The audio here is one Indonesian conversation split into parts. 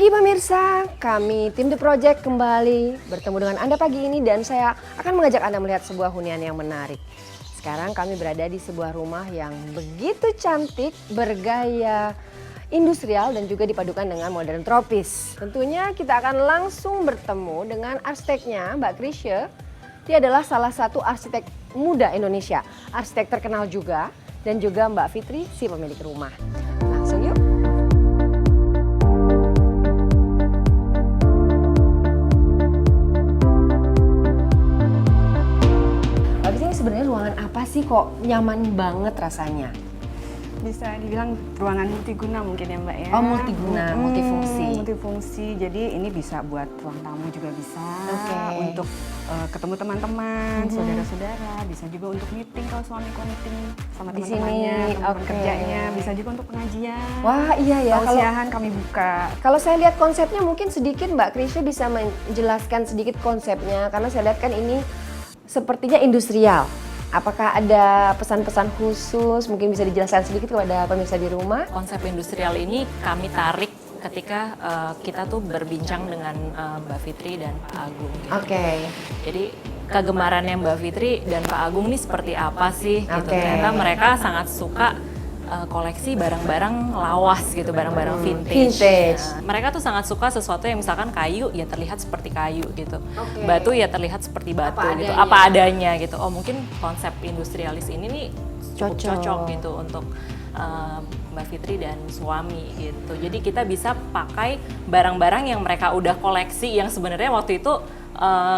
Pagi pemirsa, kami tim The Project kembali bertemu dengan Anda pagi ini dan saya akan mengajak Anda melihat sebuah hunian yang menarik. Sekarang kami berada di sebuah rumah yang begitu cantik, bergaya industrial dan juga dipadukan dengan modern tropis. Tentunya kita akan langsung bertemu dengan arsiteknya, Mbak Krisye. Dia adalah salah satu arsitek muda Indonesia, arsitek terkenal juga, dan juga Mbak Fitri, si pemilik rumah. Langsung yuk. Sebenarnya ruangan apa sih kok nyaman banget rasanya? Bisa dibilang ruangan multiguna mungkin ya Mbak ya. Oh multiguna, multifungsi. Multifungsi, jadi ini bisa buat ruang tamu juga bisa. Okay. Untuk ketemu teman-teman, saudara-saudara, bisa juga untuk meeting kalau suamiku meeting sama teman-temannya, teman kerjanya, bisa juga untuk pengajian. Wah iya ya. Tausiahan kami buka. Kalau saya lihat konsepnya mungkin sedikit Mbak Krisye bisa menjelaskan sedikit konsepnya karena saya lihat kan ini sepertinya industrial. Apakah ada pesan-pesan khusus mungkin bisa dijelaskan sedikit kepada pemirsa di rumah? Konsep industrial ini kami tarik ketika kita tuh berbincang dengan Mbak Fitri dan Pak Agung. Gitu. Oke. Jadi kegemarannya Mbak Fitri dan Pak Agung ini seperti apa sih? Gitu. Ternyata mereka sangat suka koleksi barang-barang lawas gitu, barang-barang vintage. Nah, mereka tuh sangat suka sesuatu yang misalkan kayu ya terlihat seperti kayu gitu, batu ya terlihat seperti batu gitu, apa adanya gitu. Oh mungkin konsep industrialis ini nih cocok gitu untuk Mbak Fitri dan suami gitu. Jadi kita bisa pakai barang-barang yang mereka udah koleksi yang sebenarnya waktu itu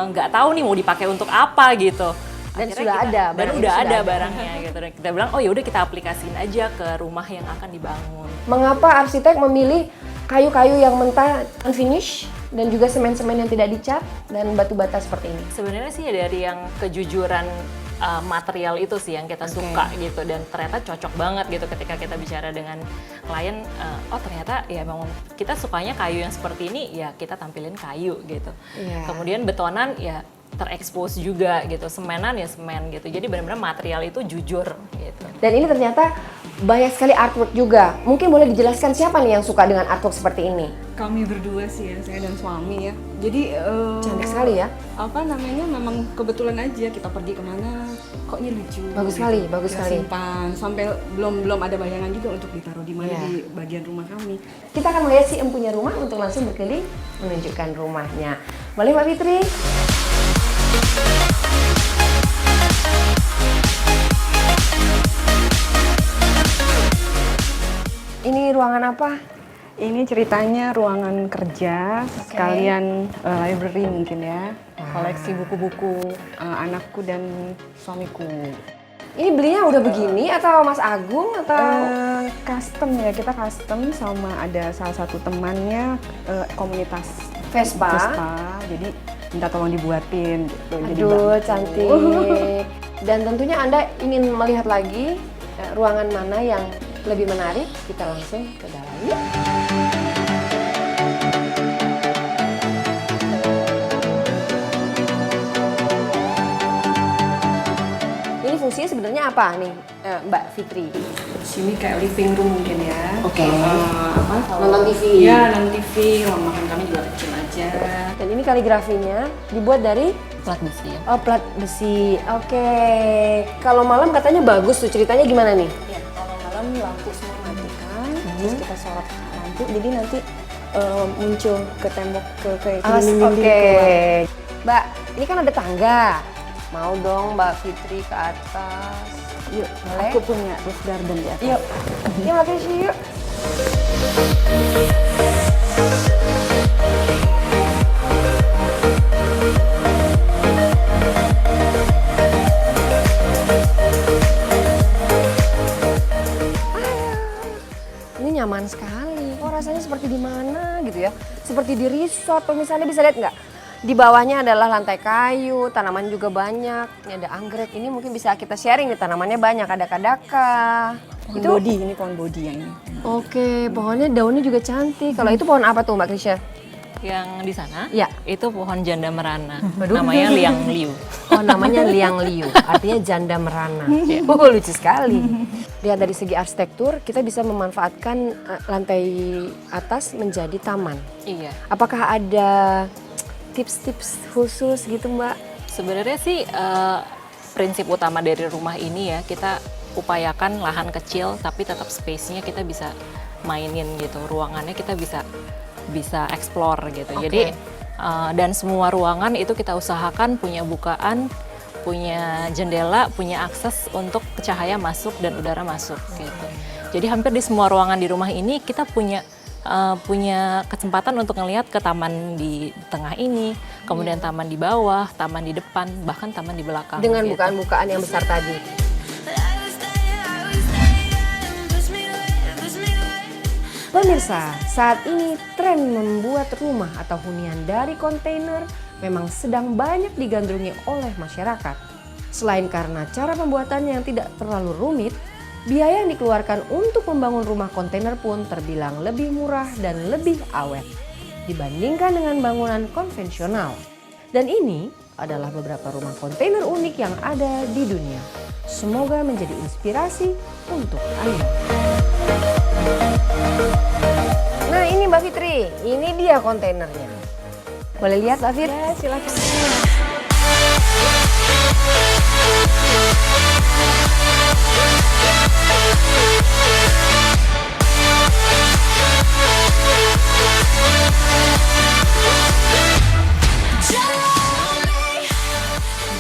nggak tahu nih mau dipakai untuk apa gitu. Dan sudah ada barangnya gitu. Dan kita bilang, oh yaudah kita aplikasiin aja ke rumah yang akan dibangun. Mengapa arsitek memilih kayu-kayu yang mentah unfinished dan juga semen-semen yang tidak dicat dan batu bata seperti ini? Sebenarnya sih dari yang kejujuran material itu sih yang kita suka gitu, dan ternyata cocok banget gitu ketika kita bicara dengan klien. Oh ternyata ya memang kita sukanya kayu yang seperti ini, ya kita tampilin kayu gitu. Kemudian betonan ya terekspos juga gitu, semenan ya semen gitu. Jadi benar-benar material itu jujur gitu. Dan ini ternyata banyak sekali artwork juga. Mungkin boleh dijelaskan siapa nih yang suka dengan artwork seperti ini? Kami berdua sih ya, saya dan suami ya. Jadi cantik sekali ya. Apa namanya, memang kebetulan aja kita pergi kemana, kok ini lucu. Bagus sekali, bagus sekali. Simpan sampai belum ada bayangan juga untuk ditaruh di mana di bagian rumah kami. Kita akan melihat si empunya rumah untuk langsung berkeliling menunjukkan rumahnya. Boleh Mbak Fitri? Ini ruangan apa? Ini ceritanya ruangan kerja, sekalian library mungkin ya. Koleksi buku-buku anakku dan suamiku. Ini belinya udah begini atau Mas Agung atau? Custom ya, kita custom sama ada salah satu temannya komunitas Vespa. Jadi minta tolong dibuatin gitu. Aduh, cantik. Dan tentunya Anda ingin melihat lagi ruangan mana yang lebih menarik, kita langsung ke dalam yuk. Ini fungsinya sebenarnya apa nih, Mbak Fitri? Sini kayak living room mungkin ya. Nonton TV. Iya, nonton TV. Ruang makan kami juga kecil aja. Dan ini kaligrafinya dibuat dari Plat besi ya. Oh, plat besi. Oke. Kalau malam katanya bagus tuh, ceritanya gimana nih? Ya, kalau malam lampu semua matikan, terus kita sorot lampu, jadi nanti muncul ke tembok ke Oke. Mbak, ini kan ada tangga. Mau dong Mbak Fitri ke atas. Yuk, boleh? aku punya roof garden di atas. Yuk. Yuk Mbak Fitri, yuk. Nyaman sekali. Oh rasanya seperti di mana gitu ya? Seperti di resort. Misalnya bisa lihat nggak? Di bawahnya adalah lantai kayu, tanaman juga banyak. Ini ada anggrek. Ini mungkin bisa kita sharing nih, tanamannya banyak. Ada kadaka. Pohon bodi, ini pohon bodi yang ini. Oke, pohonnya daunnya juga cantik. Kalau itu pohon apa tuh Mbak Krisye? Yang di sana ya. Itu pohon janda merana, namanya liang liu. Oh, namanya liang liu, artinya janda merana. Lucu sekali. Lihat dari segi arsitektur, kita bisa memanfaatkan lantai atas menjadi taman. Iya. Apakah ada tips-tips khusus gitu, Mbak? Sebenarnya sih prinsip utama dari rumah ini ya, kita upayakan lahan kecil tapi tetap space-nya kita bisa mainin gitu, ruangannya kita bisa explore gitu. Jadi dan semua ruangan itu kita usahakan punya bukaan, punya jendela, punya akses untuk cahaya masuk dan udara masuk gitu. Jadi hampir di semua ruangan di rumah ini kita punya kesempatan untuk ngelihat ke taman di tengah ini, kemudian taman di bawah, taman di depan, bahkan taman di belakang. Dengan gitu. bukaan-bukaan yang besar tadi. Pemirsa, saat ini tren membuat rumah atau hunian dari kontainer memang sedang banyak digandrungi oleh masyarakat. Selain karena cara pembuatannya yang tidak terlalu rumit, biaya yang dikeluarkan untuk membangun rumah kontainer pun terbilang lebih murah dan lebih awet dibandingkan dengan bangunan konvensional. Dan ini adalah beberapa rumah kontainer unik yang ada di dunia. Semoga menjadi inspirasi untuk Anda. Nah, ini Mbak Fitri, ini dia kontainernya. Boleh lihat Mbak Fitri? Ya, silakan.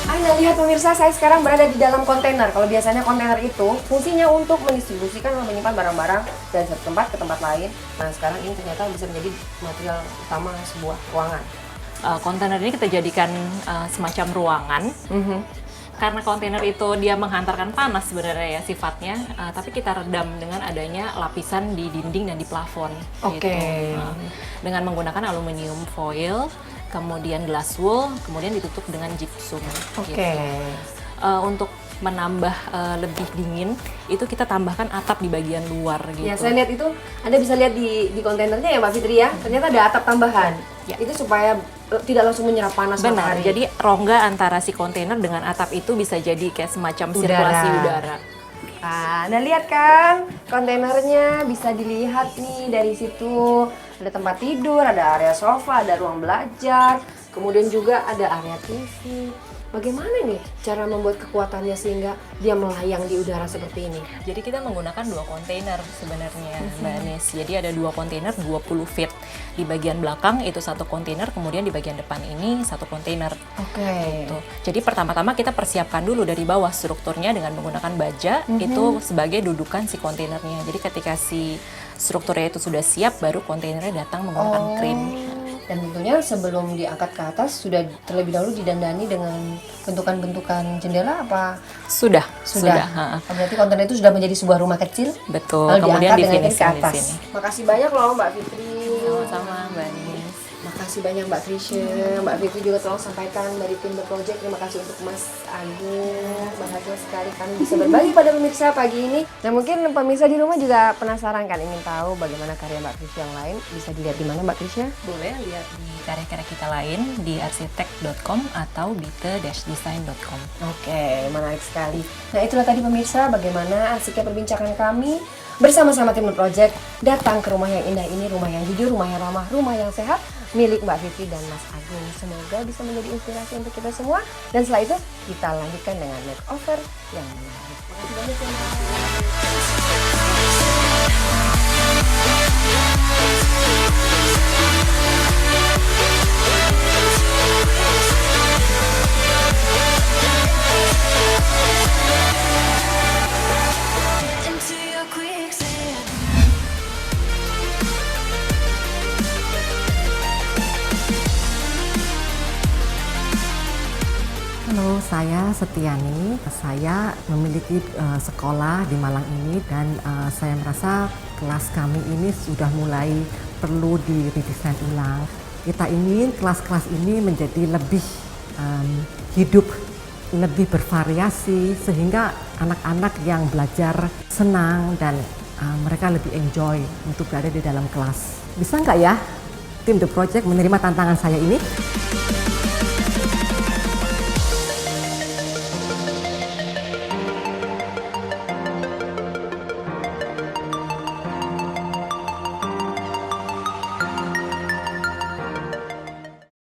Anda lihat pemirsa, saya sekarang berada di dalam kontainer. Kalau biasanya kontainer itu fungsinya untuk mendistribusikan atau menyimpan barang-barang dari satu tempat ke tempat lain. Nah, sekarang ini ternyata bisa menjadi material utama sebuah ruangan. Kontainer ini kita jadikan semacam ruangan. Karena kontainer itu dia menghantarkan panas sebenarnya ya sifatnya, tapi kita redam dengan adanya lapisan di dinding dan di plafon. Gitu. Dengan menggunakan aluminium foil, kemudian glass wool, kemudian ditutup dengan gypsum. Gitu. Untuk menambah lebih dingin, itu kita tambahkan atap di bagian luar gitu. Ya, saya lihat itu, Anda bisa lihat di kontainernya ya Mbak Fitri ya, ternyata ada atap tambahan. Ya. Itu supaya tidak langsung menyerap panas Benar, matahari. jadi rongga antara si kontainer dengan atap itu bisa jadi kayak semacam sirkulasi udara. Nah, Anda lihat kan kontainernya, bisa dilihat nih dari situ. Ada tempat tidur, ada area sofa, ada ruang belajar, kemudian juga ada area TV. Bagaimana nih cara membuat kekuatannya sehingga dia melayang di udara seperti ini? Jadi kita menggunakan 2 kontainer sebenarnya Mbak Nis. Jadi ada 2 kontainer 20 feet. Di bagian belakang itu 1 kontainer, kemudian di bagian depan ini 1 kontainer. Gitu. Jadi pertama-tama kita persiapkan dulu dari bawah strukturnya dengan menggunakan baja, itu sebagai dudukan si kontainernya. Jadi ketika si strukturnya itu sudah siap, baru kontainernya datang menggunakan crane. Dan tentunya sebelum diangkat ke atas sudah terlebih dahulu didandani dengan bentukan-bentukan jendela apa? Sudah. Oh, berarti kontainer itu sudah menjadi sebuah rumah kecil. Betul. Lalu Kemudian diangkat dengan di ke atas. sini. Makasih banyak loh Mbak Fitri. Sama-sama Mbak Nis. Makasih banyak Mbak Trisha. Mbak Fitri juga tolong sampaikan dari tim The Project. Terima kasih untuk Mas Agung. Bahagia sekali kami bisa berbagi pada pemirsa pagi ini. Nah, mungkin pemirsa di rumah juga penasaran kan, ingin tahu bagaimana karya Mbak Trisha yang lain. Bisa dilihat di mana Mbak Trisha? Boleh lihat di karya-karya kita lain di arsitek.com atau bite-design.com. Oke, menarik sekali. Nah, itulah tadi pemirsa bagaimana asiknya perbincangan kami bersama-sama tim The Project datang ke rumah yang indah ini, rumah yang jujur, rumah yang ramah, rumah yang sehat milik Mbak Fitri dan Mas Agung. Semoga bisa menjadi inspirasi untuk kita semua. Dan setelah itu kita lanjutkan dengan makeover yang menarik. Makasih banyak ya Mbak. Into your quicksand. Halo, saya Setiani. Saya memiliki sekolah di Malang ini dan saya merasa kelas kami ini sudah mulai perlu diredesain ulang. Kita ingin kelas-kelas ini menjadi lebih hidup, lebih bervariasi sehingga anak-anak yang belajar senang dan mereka lebih enjoy untuk berada di dalam kelas. Bisa nggak ya tim The Project menerima tantangan saya ini?